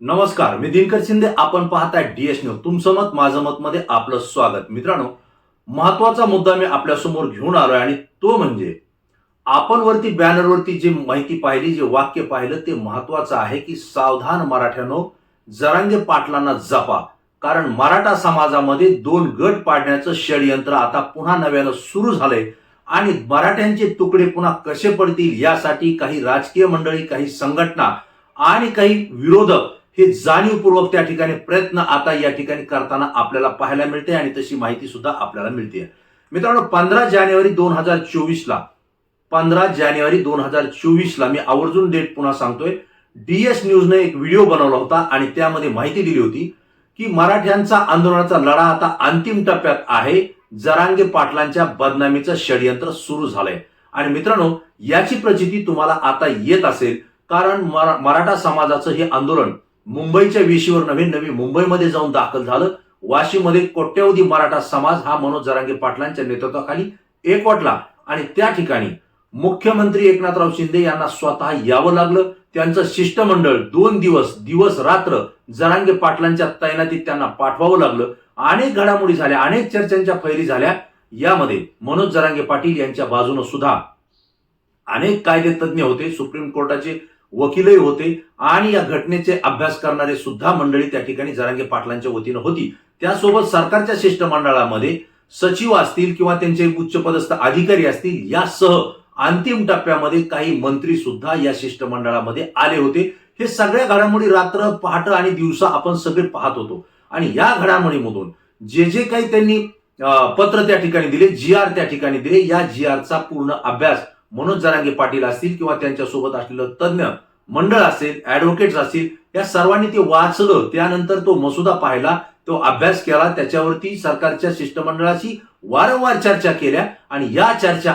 नमस्कार, मी दिनकर शिंदे. आपण पाहताय डीएस न्यूज. तुमचं मत माझं मत मध्ये आपलं स्वागत. मित्रांनो, महत्वाचा मुद्दा मी आपल्या समोर घेऊन आलोय आणि तो म्हणजे आपण वरती बॅनरवरती जी माहिती पाहिली, जे वाक्य पाहिलं ते महत्वाचं आहे की सावधान मराठ्यानो, जरांगे पाटलांना जपा. कारण मराठा समाजामध्ये दोन गट पाडण्याचं षडयंत्र आता पुन्हा नव्यानं सुरू झालंय आणि मराठ्यांचे तुकडे पुन्हा कसे पडतील यासाठी काही राजकीय मंडळी, काही संघटना आणि काही विरोधक हे जाणीवपूर्वक त्या ठिकाणी प्रयत्न आता या ठिकाणी करताना आपल्याला पाहायला मिळते आणि तशी माहिती सुद्धा आपल्याला मिळते. मित्रांनो, 15 जानेवारी 2024ला मी आवर्जून डेट पुन्हा सांगतोय. डीएस न्यूजने एक व्हिडिओ बनवला होता आणि त्यामध्ये माहिती दिली होती की मराठ्यांचा आंदोलनाचा लढा आता अंतिम टप्प्यात आहे. जरांगे पाटलांच्या बदनामीचं षडयंत्र सुरू झालंय आणि मित्रांनो, याची प्रचिती तुम्हाला आता येत असेल. कारण मराठा समाजाचं हे आंदोलन मुंबईच्या वेशीवर नवी मुंबईमध्ये जाऊन दाखल झालं. वाशीमध्ये कोट्यवधी मराठा समाज हा मनोज जरांगे पाटलांच्या नेतृत्वाखाली एकवटला आणि त्या ठिकाणी मुख्यमंत्री एकनाथराव शिंदे यांना स्वतः यावं लागलं. त्यांचं शिष्टमंडळ 2 दिवस रात्र जरांगे पाटलांच्या तैनातीत त्यांना पाठवावं लागलं. अनेक घडामोडी झाल्या, अनेक चर्चांच्या फैरी झाल्या. यामध्ये मनोज जरांगे पाटील यांच्या बाजूने सुद्धा अनेक कायदे तज्ज्ञ होते, सुप्रीम कोर्टाचे वकीलही होते आणि या घटनेचे अभ्यास करणारे सुद्धा मंडळी त्या ठिकाणी जरांगे पाटलांच्या वतीनं होती. त्यासोबत सरकारच्या शिष्टमंडळामध्ये सचिव असतील किंवा त्यांचे उच्चपदस्थ अधिकारी असतील, यासह अंतिम टप्प्यामध्ये काही मंत्री सुद्धा या शिष्टमंडळामध्ये आले होते. हे सगळ्या घडामोडी रात्र पहाटे आणि दिवसा आपण सगळे पाहत होतो आणि या घडामोडीमधून जे काही त्यांनी पत्र त्या ठिकाणी दिले, GR त्या ठिकाणी दिले, या GRचा पूर्ण अभ्यास मनोज जरांगे पाटील असतील किंवा त्यांच्यासोबत असलेलं तज्ज्ञ मंडळ असेल, ऍडव्होकेट्स असतील, या सर्वांनी ते वाचलं. त्यानंतर तो मसुदा पाहिला, तो अभ्यास केला, त्याच्यावरती सरकारच्या शिष्टमंडळाशी वारंवार चर्चा केल्या आणि या चर्चा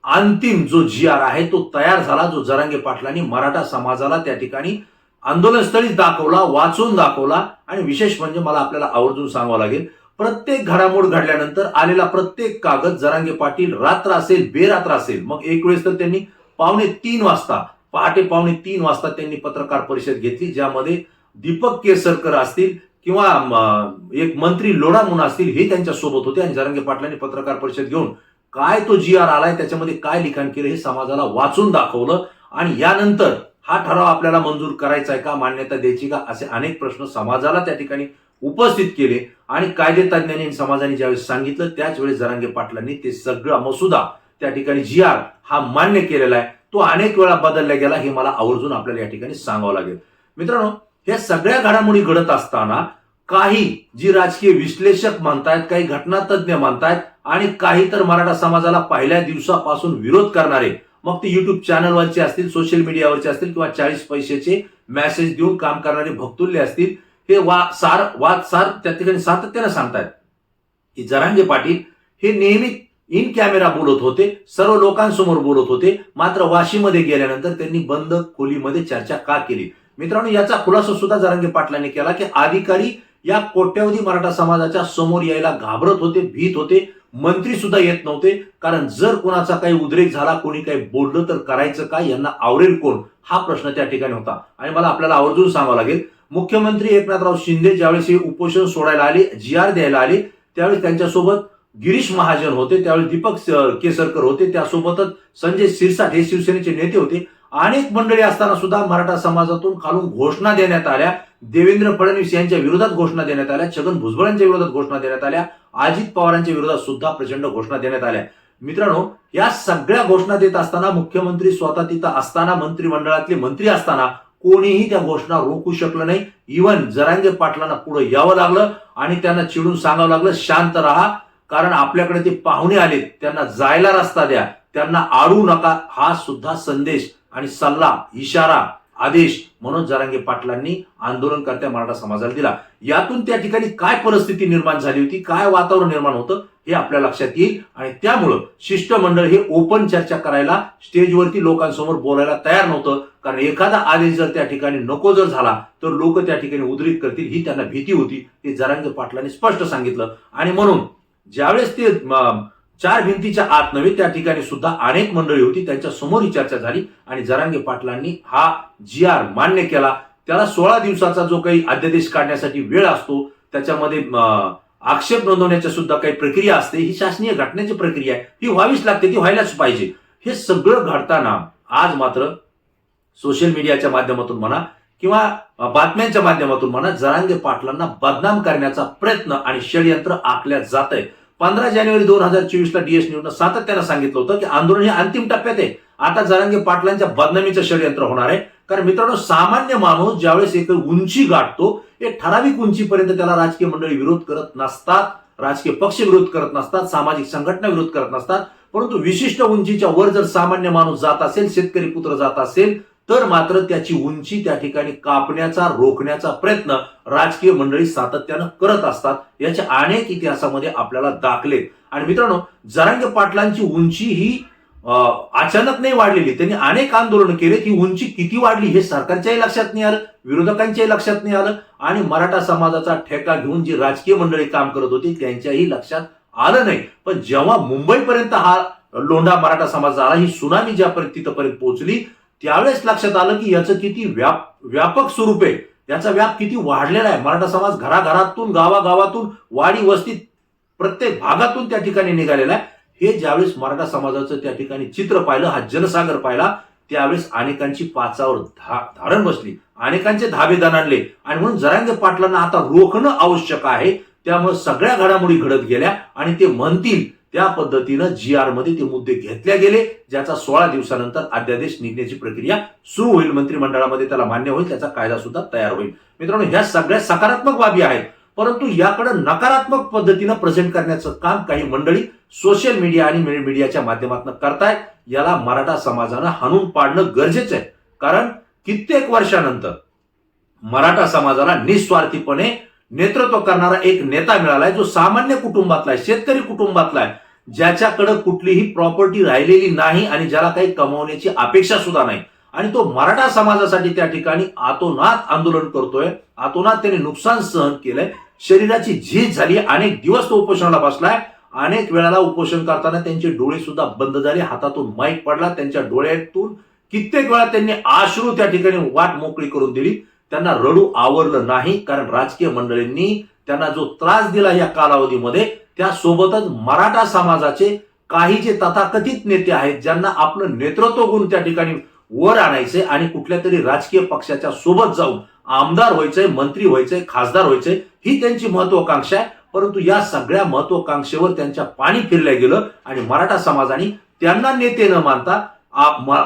अंतिम जो GR आहे तो तयार झाला, जो जरांगे पाटलांनी मराठा समाजाला त्या ठिकाणी आंदोलनस्थळी दाखवला, वाचून दाखवला. आणि विशेष म्हणजे मला आपल्याला आवर्जून सांगावं लागेल, प्रत्येक घडामोड घडल्यानंतर आलेला प्रत्येक कागद जरांगे पाटील रात्र असेल बेरात्र असेल, मग एक वेळेस तर त्यांनी पहाटे 3:15 वाजता त्यांनी पत्रकार परिषद घेतली, ज्यामध्ये दीपक केसरकर असतील किंवा एक मंत्री लोढा मुना असतील, हे त्यांच्या सोबत होते आणि जरांगे पाटलांनी पत्रकार परिषद घेऊन काय तो GR आलाय, त्याच्यामध्ये काय लिखाण केलं हे समाजाला वाचून दाखवलं. आणि यानंतर हा ठराव आपल्याला मंजूर करायचा आहे का, मान्यता द्यायची का, असे अनेक प्रश्न समाजाला त्या ठिकाणी उपस्थित केले. आणि कायदे तज्ज्ञांनी समाजाने ज्यावेळेस सांगितलं त्याच वेळेस जरांगे पाटलांनी ते सगळा मसुदा त्या ठिकाणी GR हा मान्य केलेला आहे. तो अनेक वेळा बदलला गेला, हे मला आवर्जून आपल्याला या ठिकाणी सांगावं लागेल. मित्रांनो, या सगळ्या घडामोडी घडत असताना काही जी राजकीय विश्लेषक म्हणतायत, काही घटना तज्ज्ञ म्हणतायत आणि काही तर मराठा समाजाला पहिल्या दिवसापासून विरोध करणारे, मग ते युट्यूब चॅनलवरचे असतील, सोशल मीडियावरचे असतील किंवा 40 पैशाचे मेसेज देऊन काम करणारे भक्तुल्य असतील, हे वाद त्या ठिकाणी सातत्याने सांगतायत की जरांगे पाटील हे नेहमी इन कॅमेरा बोलत होते, सर्व लोकांसमोर बोलत होते, मात्र वाशीमध्ये गेल्यानंतर त्यांनी बंद खोलीमध्ये चर्चा का केली. मित्रांनो, याचा खुलासा सुद्धा जरांगे पाटलांनी केला की अधिकारी या कोट्यवधी मराठा समाजाच्या समोर यायला घाबरत होते, भीत होते. मंत्री सुद्धा येत नव्हते, कारण जर कोणाचा काही उद्रेक झाला, कोणी काही बोललं तर करायचं काय, यांना आवरेल कोण, हा प्रश्न त्या ठिकाणी होता. आणि मला आपल्याला आवर्जून सांगावं लागेल, मुख्यमंत्री एकनाथराव शिंदे ज्यावेळेस हे उपोषण सोडायला आले, GR द्यायला आले, त्यावेळेस त्यांच्यासोबत गिरीश महाजन होते, त्यावेळेस दीपक केसरकर होते, त्यासोबतच संजय शिरसाट हे शिवसेनेचे नेते होते. अनेक मंडळी असताना सुद्धा मराठा समाजातून खालून घोषणा देण्यात आल्या. देवेंद्र फडणवीस यांच्या विरोधात घोषणा देण्यात आल्या, छगन भुजबळ यांच्या विरोधात घोषणा देण्यात आल्या, अजित पवारांच्या विरोधात सुद्धा प्रचंड घोषणा देण्यात आल्या. मित्रांनो, या सगळ्या घोषणा देत असताना, मुख्यमंत्री स्वतः तिथं असताना, मंत्रिमंडळातले मंत्री असताना कोणीही त्या घोषणा रोखू शकलं नाही. इव्हन जरांगे पाटलांना पुढे यावं लागलं आणि त्यांना चिडून सांगावं लागलं, शांत राहा, कारण आपल्याकडे ते पाहुणे आलेत, त्यांना जायला रस्ता द्या, त्यांना आडू नका. हा सुद्धा संदेश आणि सल्ला, इशारा, आदेश मनोज जरांगे पाटलांनी आंदोलनकर्त्या मराठा समाजाला दिला. यातून त्या ठिकाणी काय परिस्थिती निर्माण झाली होती, काय वातावरण निर्माण होतं, हे आपल्या लक्षात येईल. आणि त्यामुळं शिष्टमंडळ हे ओपन चर्चा करायला, स्टेजवरती लोकांसमोर बोलायला तयार नव्हतं. कारण एखादा आदेश जर त्या ठिकाणी नको जर झाला तर लोक त्या ठिकाणी उद्रेक करतील, ही त्यांना भीती होती. ते जरांगे पाटलांनी स्पष्ट सांगितलं. आणि म्हणून ज्यावेळेस ते 4 भिंतीच्या आत नव्हे, त्या ठिकाणी सुद्धा अनेक मंडळी होती, त्यांच्या समोर ही चर्चा झाली आणि जरांगे पाटलांनी हा GR मान्य केला. त्याला 16 दिवसाचा जो काही अध्यादेश काढण्यासाठी वेळ असतो, त्याच्यामध्ये आक्षेप नोंदवण्याच्या सुद्धा काही प्रक्रिया असते, ही शासनीय घटनेची प्रक्रिया आहे, ही व्हावीच लागते, ती व्हायलाच पाहिजे. हे सगळं घडताना आज मात्र सोशल मीडियाच्या माध्यमातून म्हणा किंवा बातम्यांच्या माध्यमातून म्हणा, जरांगे पाटलांना बदनाम करण्याचा प्रयत्न आणि षडयंत्र आखल्या जात आहे. 15 जानेवारी 2024ला डीएस न्यूजनं सातत्यानं सांगितलं होतं की आंदोलन हे अंतिम टप्प्यात आहे. आता जरांगे पाटलांच्या बदनामीचं षडयंत्र होणार आहे. कारण मित्रांनो, सामान्य माणूस ज्यावेळेस एक उंची गाठतो, एक ठराविक उंचीपर्यंत त्याला राजकीय मंडळी विरोध करत नसतात, राजकीय पक्ष विरोध करत नसतात, सामाजिक संघटना विरोध करत नसतात. परंतु विशिष्ट उंचीच्या वर जर सामान्य माणूस जात असेल, शेतकरी पुत्र जात असेल, तर मात्र त्याची उंची त्या ठिकाणी कापण्याचा, रोखण्याचा प्रयत्न राजकीय मंडळी सातत्यानं करत असतात. याचे अनेक इतिहासामध्ये आपल्याला दाखले. आणि मित्रांनो, जरांगे पाटलांची उंची ही अचानक नाही वाढलेली. त्यांनी अनेक आंदोलन केले. ही उंची किती वाढली हे सरकारच्याही लक्षात नाही आलं, विरोधकांच्याही लक्षात नाही आलं, आणि मराठा समाजाचा ठेका घेऊन जी राजकीय मंडळी काम करत होती त्यांच्याही लक्षात आलं नाही. पण जेव्हा मुंबईपर्यंत हा लोंढा मराठा समाज आला, ही सुनामी ज्यापर्यंत तिथपर्यंत पोहोचली, त्यावेळेस लक्षात आलं की याचं किती व्यापक स्वरूप आहे, याचा व्याप किती वाढलेला आहे. मराठा समाज घराघरातून, गावागावातून, वाडी वस्तीत, प्रत्येक भागातून त्या ठिकाणी निघालेला आहे. हे ज्यावेळेस मराठा समाजाचं त्या ठिकाणी चित्र पाहिलं, हा जनसागर पाहिला, त्यावेळेस अनेकांची पाचावर धारण बसली, अनेकांचे धाबे दणाणले. आणि म्हणून जरांगे पाटलांना आता रोखणं आवश्यक आहे. त्यामुळे सगळ्या घडामोडी घडत गेल्या आणि ते म्हणतील त्या पद्धतीनं GR मध्ये ते मुद्दे घेतले गेले, ज्याचा 16 दिवसानंतर अध्यादेश निघण्याची प्रक्रिया सुरू होईल. मंत्रिमंडळामध्ये त्याला मान्य होईल, त्याचा कायदा सुद्धा तयार होईल. मित्रांनो, ह्या सगळ्या सकारात्मक बाबी आहेत. परंतु याकडे नकारात्मक पद्धतीनं प्रेझेंट करण्याचं काम काही मंडळी सोशल मीडिया आणि मीडियाच्या माध्यमातून करतायत. याला मराठा समाजानं हाणून पाडणं गरजेचं आहे. कारण कित्येक वर्षानंतर मराठा समाजाला निस्वार्थीपणे नेतृत्व करणारा एक नेता मिळालाय, जो सामान्य कुटुंबातला आहे, शेतकरी कुटुंबातला आहे, ज्याच्याकडे कुठलीही प्रॉपर्टी राहिलेली नाही आणि ज्याला काही कमवण्याची अपेक्षा सुद्धा नाही. आणि तो मराठा समाजासाठी त्या ठिकाणी आतोनात आंदोलन करतोय, आतोनात त्याने नुकसान सहन केलंय, शरीराची झीज झाली, अनेक दिवस तो उपोषणाला बसलाय. अनेक वेळाला उपोषण करताना त्यांचे डोळे सुद्धा बंद झाले, हातातून माईक पडला, त्यांच्या डोळ्यातून कित्येक वेळा त्यांनी अश्रू त्या ठिकाणी वाट मोकळी करून दिली. त्यांना रडू आवरलं नाही, कारण राजकीय मंडळींनी त्यांना जो त्रास दिला या कालावधीमध्ये, त्यासोबतच मराठा समाजाचे काही जे तथाकथित नेते आहेत, ज्यांना आपलं नेतृत्व गुण त्या ठिकाणी वर आणायचे आणि कुठल्या तरी राजकीय पक्षाच्या सोबत जाऊन आमदार व्हायचंय, मंत्री व्हायचंय, खासदार व्हायचंय, ही त्यांची महत्वाकांक्षा आहे. परंतु या सगळ्या महत्वाकांक्षेवर त्यांच्या पाणी फिरलं गेलं आणि मराठा समाजाने त्यांना नेते न मानता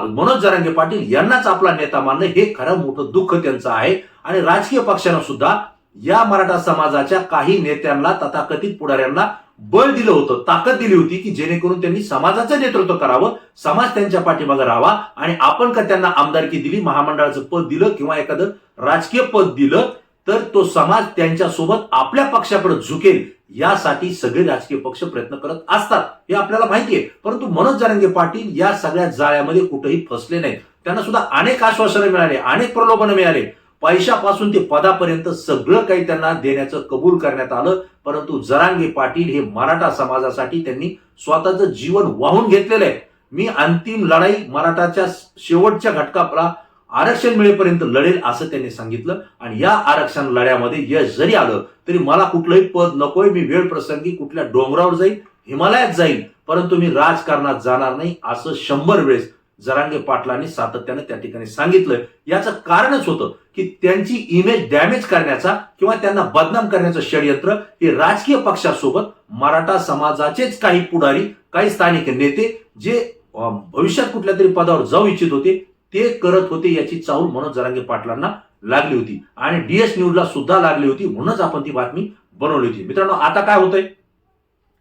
मनोज जरांगे पाटील यांनाच आपला नेता मानणं, हे खरं मोठं दुःख त्यांचं आहे. आणि राजकीय पक्षानं सुद्धा या मराठा समाजाच्या काही नेत्यांना, तथाकथित पुढाऱ्यांना बळ दिलं होतं, ताकद दिली होती की जेणेकरून त्यांनी समाजाचं नेतृत्व करावं, समाज त्यांच्या पाठीमागे राहावा. आणि आपण का त्यांना आमदारकी दिली, महामंडळाचं पद दिलं किंवा एखादं राजकीय पद दिलं, तर तो समाज त्यांच्यासोबत आपल्या पक्षाकडे झुकेल, यासाठी सगळे राजकीय पक्ष प्रयत्न करत असतात, हे आपल्याला माहिती आहे. परंतु मनोज जरांगे पाटील या सगळ्या जाळ्यामध्ये कुठेही फसले नाहीत. त्यांना सुद्धा अनेक आश्वासनं मिळाले, अनेक प्रलोभनं मिळाले, पैशापासून ते पदापर्यंत सगळं काही त्यांना देण्याचं कबूल करण्यात आलं. परंतु जरांगे पाटील हे मराठा समाजासाठी त्यांनी स्वतःचं जीवन वाहून घेतलेलं आहे. मी अंतिम लढाई मराठाच्या शेवटच्या घटकाला आरक्षण मिळेपर्यंत लढेल, असं त्यांनी सांगितलं. आणि या आरक्षण लढ्यामध्ये यश जरी आलं तरी मला कुठलंही पद नकोय, मी वेळ प्रसंगी कुठल्या डोंगरावर जाईल, हिमालयात जाईल, परंतु मी राजकारणात जाणार नाही, असं 100 वेळेस जरांगे पाटलांनी सातत्याने त्या ठिकाणी सांगितलं. याचं कारणच होतं की त्यांची इमेज डॅमेज करण्याचा किंवा त्यांना बदनाम करण्याचं षडयंत्र हे राजकीय पक्षासोबत मराठा समाजाचेच काही पुढारी, काही स्थानिक नेते, जे भविष्यात कुठल्या तरी पदावर जाऊ इच्छित होते, ते करत होते. याची चाहूल मनोज जरांगे पाटलांना लागली होती आणि डीएस न्यूजला सुद्धा लागली होती, म्हणूनच आपण ती बातमी बनवली होती. मित्रांनो, आता काय होतंय,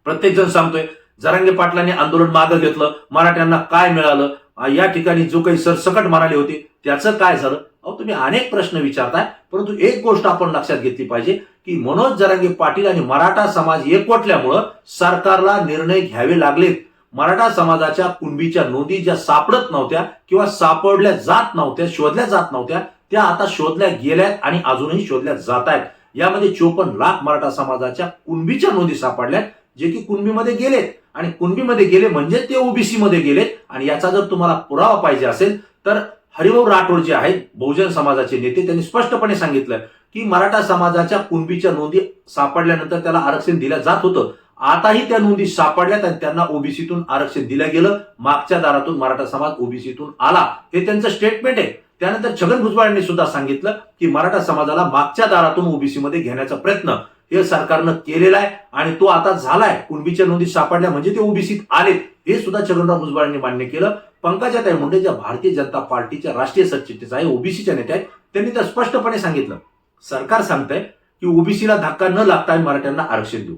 प्रत्येक जण सांगतोय जरांगे पाटलांनी आंदोलन मागे घेतलं, मराठ्यांना काय मिळालं, या ठिकाणी जो काही सरसकट म्हणाले होते त्याचं काय झालं. अहो, तुम्ही अनेक प्रश्न विचारताय, परंतु एक गोष्ट आपण लक्षात घेतली पाहिजे की मनोज जरांगे पाटील आणि मराठा समाज एकवटल्यामुळं सरकारला निर्णय घ्यावे लागलेत. मराठा समाजाच्या कुणबीच्या नोंदी ज्या सापडत नव्हत्या किंवा सापडल्या जात नव्हत्या, शोधल्या जात नव्हत्या, त्या आता शोधल्या गेल्यात आणि अजूनही शोधल्या जात आहेत. यामध्ये 54 लाख मराठा समाजाच्या कुणबीच्या नोंदी सापडल्यात, जे की कुणबीमध्ये गेलेत. आणि कुणबीमध्ये गेले म्हणजे ते ओबीसी मध्ये गेलेत. आणि याचा जर तुम्हाला पुरावा पाहिजे असेल तर हरिभाऊ राठोड जे आहेत बहुजन समाजाचे नेते, त्यांनी स्पष्टपणे सांगितलं की मराठा समाजाच्या कुणबीच्या नोंदी सापडल्यानंतर त्याला आरक्षण दिलं जात होतं. आताही त्या नोंदी सापडल्यात आणि त्यांना ओबीसीतून आरक्षण दिलं गेलं. मागच्या दारातून मराठा समाज ओबीसीतून आला, हे त्यांचं स्टेटमेंट आहे. त्यानंतर छगन भुजबळ यांनी सुद्धा सांगितलं की मराठा समाजाला मागच्या दारातून ओबीसी मध्ये घेण्याचा प्रयत्न हे सरकारनं केलेला आहे आणि तो आता झालाय. कुणबीच्या नोंदी सापडल्या म्हणजे ते ओबीसीत आलेत, हे सुद्धा छगनराव भुजबळ यांनी मान्य केलं. पंकजाताई मुंडे ज्या भारतीय जनता पार्टीच्या राष्ट्रीय सरचिटणीस आहे, ओबीसीच्या नेत्या आहेत, त्यांनी तर स्पष्टपणे सांगितलं सरकार सांगतंय की ओबीसीला धक्का न लागता मराठ्यांना आरक्षण देऊ.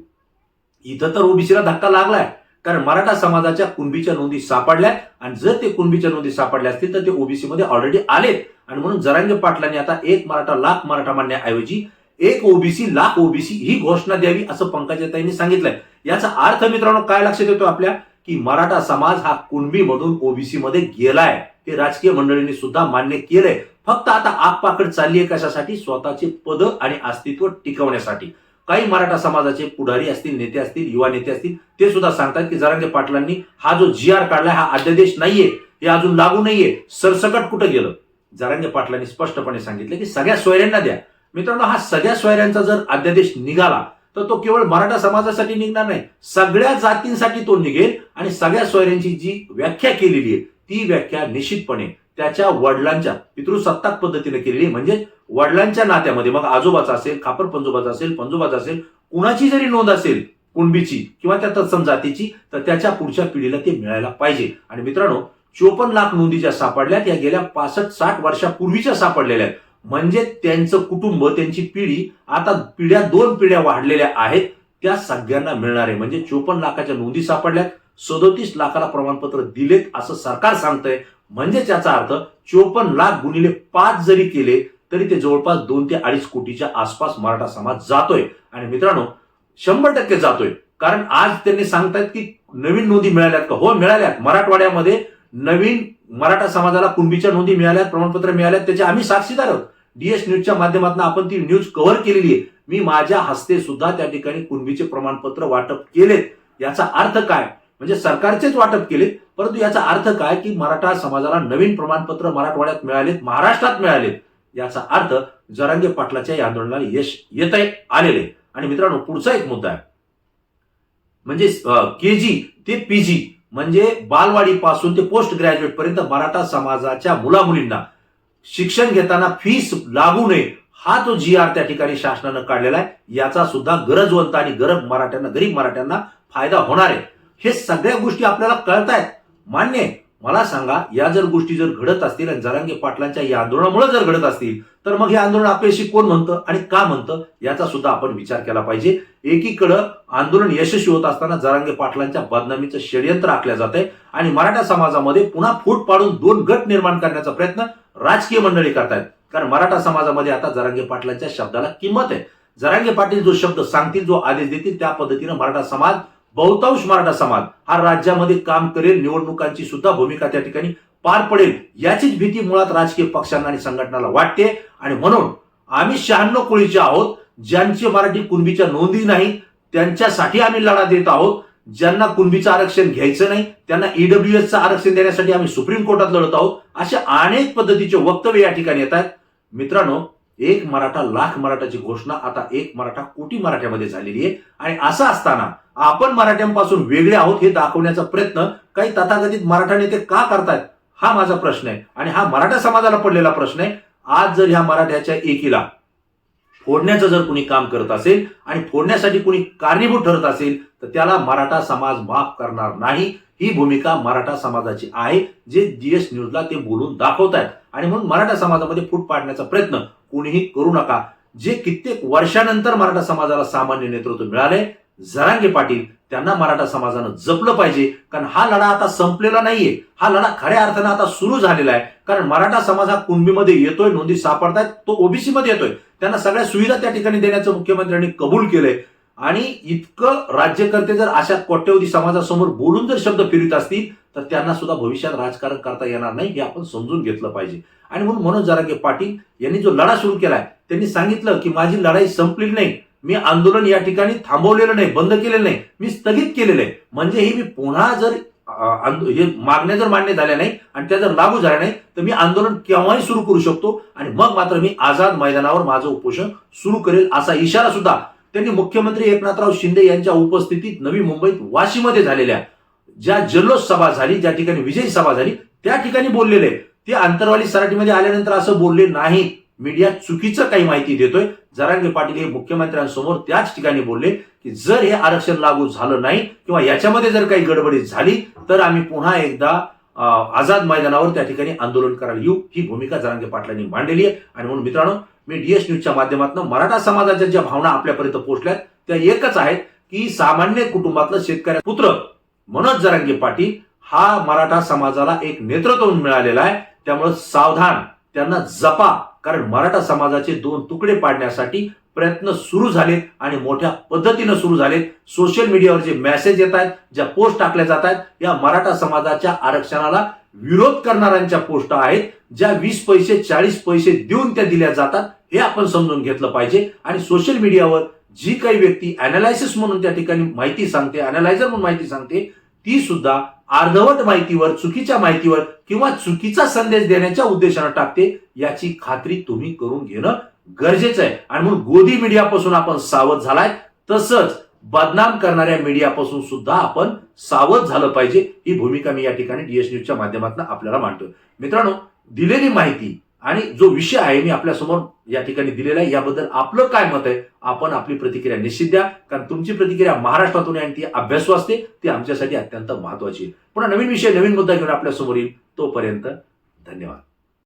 इथं तर ओबीसीला धक्का लागलाय, कारण मराठा समाजाच्या कुणबीच्या नोंदी सापडल्यात आणि जर ते कुणबीच्या नोंदी सापडल्या असतील तर ते ओबीसी मध्ये ऑलरेडी आलेत. आणि म्हणून जरांगे पाटलांनी आता एक मराठा लाख मराठा मानण्याऐवजी एक ओबीसी लाख ओबीसी ही घोषणा द्यावी असं पंकजाताईंनी सांगितलंय. याचा अर्थ मित्रांनो काय लक्षात येतो आपल्या, की मराठा समाज हा कुणबी मधून ओबीसी मध्ये गेलाय. ते राजकीय मंडळींनी सुद्धा मान्य केलंय. फक्त आता आगपाकड चालली आहे कशासाठी, स्वतःचे पद आणि अस्तित्व टिकवण्यासाठी. काही मराठा समाजाचे पुढारी असतील, नेते असतील, युवा नेते असतील, ते सुद्धा सांगतात की जरांगे पाटलांनी हा जो GR काढलाय हा अध्यादेश नाहीये, हे अजून लागू नाहीये, सरसकट कुठं गेलं. जरांगे पाटलांनी स्पष्टपणे सांगितलं की सगळ्या सोयऱ्यांना द्या. मित्रांनो, हा सगळ्या सोयऱ्यांचा जर अध्यादेश निघाला तर तो केवळ मराठा समाजासाठी निघणार नाही, सगळ्या जातींसाठी तो निघेल. आणि सगळ्या सोयऱ्यांची जी व्याख्या केलेली आहे ती व्याख्या निश्चितपणे त्याच्या वडिलांच्या पितृसत्ताक पद्धतीने केलेली, म्हणजे वडिलांच्या नात्यामध्ये, मग आजोबाचा असेल, खापर पंजोबाचा असेल, पंजोबाचा असेल, कुणाची जरी नोंद असेल कुणबीची किंवा त्या तत्सम जातीची, तर त्याच्या पुढच्या पिढीला ते मिळायला पाहिजे. आणि मित्रांनो, 54 लाख नोंदी ज्या सापडल्यात या गेल्या 65-60 वर्षापूर्वीच्या सापडलेल्या आहेत. म्हणजे त्यांचं कुटुंब, त्यांची पिढी, आता दोन पिढ्या वाढलेल्या आहेत, त्या सगळ्यांना मिळणार आहे. म्हणजे 54 लाखाच्या नोंदी सापडल्यात, 37 लाखाला प्रमाणपत्र दिलेत असं सरकार सांगतंय. म्हणजे त्याचा अर्थ 54 लाख गुणिले 5 जरी केले तरी ते जवळपास 2 ते 2.5 कोटीच्या आसपास मराठा समाज जातोय. आणि मित्रांनो, 100% जातोय. कारण आज त्यांनी सांगतायत की नवीन नोंदी मिळाल्यात का? हो, मिळाल्यात. मराठवाड्यामध्ये नवीन मराठा समाजाला कुणबीच्या नोंदी मिळाल्यात, प्रमाणपत्र मिळाल्यात, त्याचे आम्ही साक्षीदार आहोत. DS न्यूजच्या माध्यमातून आपण ती न्यूज कव्हर केलेली आहे. मी माझ्या हस्ते सुद्धा त्या ठिकाणी कुणबीचे प्रमाणपत्र वाटप केलेत. याचा अर्थ काय, म्हणजे सरकारचेच वाटप केलेत, परंतु याचा अर्थ काय की मराठा समाजाला नवीन प्रमाणपत्र मराठवाड्यात मिळालेत, महाराष्ट्रात मिळालेत. याचा अर्थ जरांगे पाटलाच्या या आंदोलनाला यश येत आलेले. आणि मित्रांनो, पुढचा एक मुद्दा आहे, म्हणजे KG ते PG, म्हणजे बालवाडी पासून ते पोस्ट ग्रॅज्युएट पर्यंत मराठा समाजाच्या मुलामुलींना शिक्षण घेताना फीस लागू नये, हा जो GR त्या ठिकाणी शासनानं काढलेला आहे, याचा सुद्धा गरजवंत आणि गरीब मराठ्यांना फायदा होणार आहे. हे सगळ्या गोष्टी आपल्याला कळतायत, मान्य आहे. मला सांगा, या जर गोष्टी जर घडत असतील आणि जरांगे पाटलांच्या या आंदोलनामुळे जर घडत असतील तर मग हे आंदोलन अपयशी कोण म्हणतं आणि का म्हणतं, याचा सुद्धा आपण विचार केला पाहिजे. एकीकडं आंदोलन यशस्वी होत असताना जरांगे पाटलांच्या बदनामीचं षडयंत्र आखलं जात आहे आणि मराठा समाजामध्ये पुन्हा फूट पाडून 2 गट निर्माण करण्याचा प्रयत्न राजकीय मंडळी करतायत. कारण मराठा समाजामध्ये आता जरांगे पाटलांच्या शब्दाला किंमत आहे. जरांगे पाटील जो शब्द सांगतील, जो आदेश देतील, त्या पद्धतीनं मराठा समाज, बहुतांश मराठा समाज हा राज्यामध्ये काम करेल, निवडणुकांची सुद्धा भूमिका त्या ठिकाणी पार पडेल, याचीच भीती मुळात राजकीय पक्षांना आणि संघटनाला वाटते. आणि म्हणून आम्ही 96 कोळीचे आहोत, ज्यांचे मराठी कुणबीच्या नोंदी नाही, त्यांच्यासाठी आम्ही लढा देत आहोत. ज्यांना कुणबीचं आरक्षण घ्यायचं नाही त्यांना EWSचं आरक्षण देण्यासाठी आम्ही सुप्रीम कोर्टात लढत आहोत. अशा अनेक पद्धतीचे वक्तव्य या ठिकाणी येत आहेत. मित्रांनो, एक मराठा लाख मराठाची घोषणा आता 1 मराठा कोटी मराठ्यामध्ये झालेली आहे. आणि असं असताना आपण मराठ्यांपासून वेगळे आहोत हे दाखवण्याचा प्रयत्न काही तथाकथित मराठा नेते का करतायत, हा माझा प्रश्न आहे. आणि हा मराठा समाजाला पडलेला प्रश्न आहे. आज जर ह्या मराठ्याच्या एकीला फोडण्याचं जर कुणी काम करत असेल आणि फोडण्यासाठी कुणी कारणीभूत ठरत असेल तर त्याला मराठा समाज माफ करणार नाही. ही भूमिका मराठा समाजाची आहे, जे DS न्यूजला ते बोलून दाखवत आहेत. आणि म्हणून मराठा समाजामध्ये फूट पाडण्याचा प्रयत्न कोणीही करू नका. जे कित्येक वर्षानंतर मराठा समाजाला सामान्य नेतृत्व मिळाले, जरांगे पाटील, त्यांना मराठा समाजानं जपलं पाहिजे. कारण हा लढा आता संपलेला नाहीये, हा लढा खऱ्या अर्थानं आता सुरू झालेला आहे. कारण मराठा समाज हा कुणबीमध्ये येतोय, नोंदी सापडतायत, तो ओबीसी मध्ये येतोय, त्यांना सगळ्या सुविधा त्या ठिकाणी देण्याचं मुख्यमंत्र्यांनी कबूल केलंय. आणि इतकं राज्यकर्ते जर अशा कोट्यवधी समाजासमोर बोलून जर शब्द फिरत असतील तर त्यांना सुद्धा भविष्यात राजकारण करता येणार नाही, हे आपण समजून घेतलं पाहिजे. आणि म्हणून मनोज जरांगे पाटील यांनी जो लढा सुरू केलाय, त्यांनी सांगितलं की माझी लढाई संपलेली नाही, मी आंदोलन या ठिकाणी थांबवलेलं नाही, बंद केलेलं नाही, मी स्थगित केलेलं आहे. म्हणजे ही मी पुन्हा जर हे मागण्या जर मान्य झाल्या नाही आणि त्या जर लागू झाल्या नाही तर मी आंदोलन केव्हाही सुरू करू शकतो आणि मग मात्र मी आझाद मैदानावर माझं उपोषण सुरू करेल असा इशारा सुद्धा त्यांनी मुख्यमंत्री एकनाथराव शिंदे यांच्या उपस्थितीत नवी मुंबईत वाशीमध्ये झालेल्या ज्या जल्लोष सभा झाली, ज्या ठिकाणी विजयी सभा झाली त्या ठिकाणी बोललेले. ते आंतरवाली सराटीमध्ये आल्यानंतर असं बोलले नाहीत. मीडिया चुकीचं काही माहिती देतोय. जरांगे पाटील हे मुख्यमंत्र्यांसमोर त्याच ठिकाणी बोलले की जर हे आरक्षण लागू झालं नाही किंवा याच्यामध्ये जर काही गडबडी झाली तर आम्ही पुन्हा एकदा आझाद मैदानावर त्या ठिकाणी आंदोलन करायला येऊ. ही भूमिका जरांगे पाटलांनी मांडलेली आहे. आणि म्हणून मित्रांनो, मी डीएस न्यूजच्या माध्यमातून मराठा समाजाच्या ज्या भावना आपल्यापर्यंत पोहोचल्यात त्या एकच आहेत की सामान्य कुटुंबातलं शेतकऱ्या पुत्र मनोज जरांगे पाटील हा मराठा समाजाला एक नेतृत्व मिळालेला आहे. त्यामुळे सावधान, त्यांना जपा, कारण मराठा समाजाचे 2 तुकडे पाडण्यासाठी प्रयत्न सुरू झालेत आणि मोठ्या पद्धतीनं सुरू झालेत. सोशल मीडियावर जे मेसेज येत आहेत, ज्या पोस्ट टाकल्या जात आहेत, या मराठा समाजाच्या आरक्षणाला विरोध करणाऱ्यांच्या पोस्ट आहेत. ज्या 20 पैसे 40 पैसे देऊन त्या दिल्या जातात हे आपण समजून घेतलं पाहिजे. आणि सोशल मीडियावर जी काही व्यक्ती अनालायसिस म्हणून त्या ठिकाणी माहिती सांगते, अनालायझर म्हणून माहिती सांगते, ती सुद्धा अर्धवट माहितीवर, चुकीच्या माहितीवर किंवा चुकीचा संदेश देण्याच्या उद्देशाने टाकते. याची खात्री तुम्ही करून घेणं गरजेचं आहे. आणि म्हणून गोदी मीडियापासून आपण सावध झालाय, तसंच बदनाम करणाऱ्या मीडियापासून सुद्धा आपण सावध झालं पाहिजे. ही भूमिका मी या ठिकाणी डीएस न्यूजच्या माध्यमातून आपल्याला मांडतोय. मित्रांनो, दिलेली माहिती आणि जो विषय आहे मी आपल्या समोर या ठिकाणी दिलेला आहे, याबद्दल आपलं काय मत आहे आपण आपली प्रतिक्रिया निश्चित द्या. कारण तुमची प्रतिक्रिया महाराष्ट्रातून आणि ती अभ्यासू असते, ती आमच्यासाठी अत्यंत महत्वाची आहे. पुन्हा नवीन विषय, नवीन मुद्दा घेऊन आपल्या समोर येईल. तोपर्यंत धन्यवाद.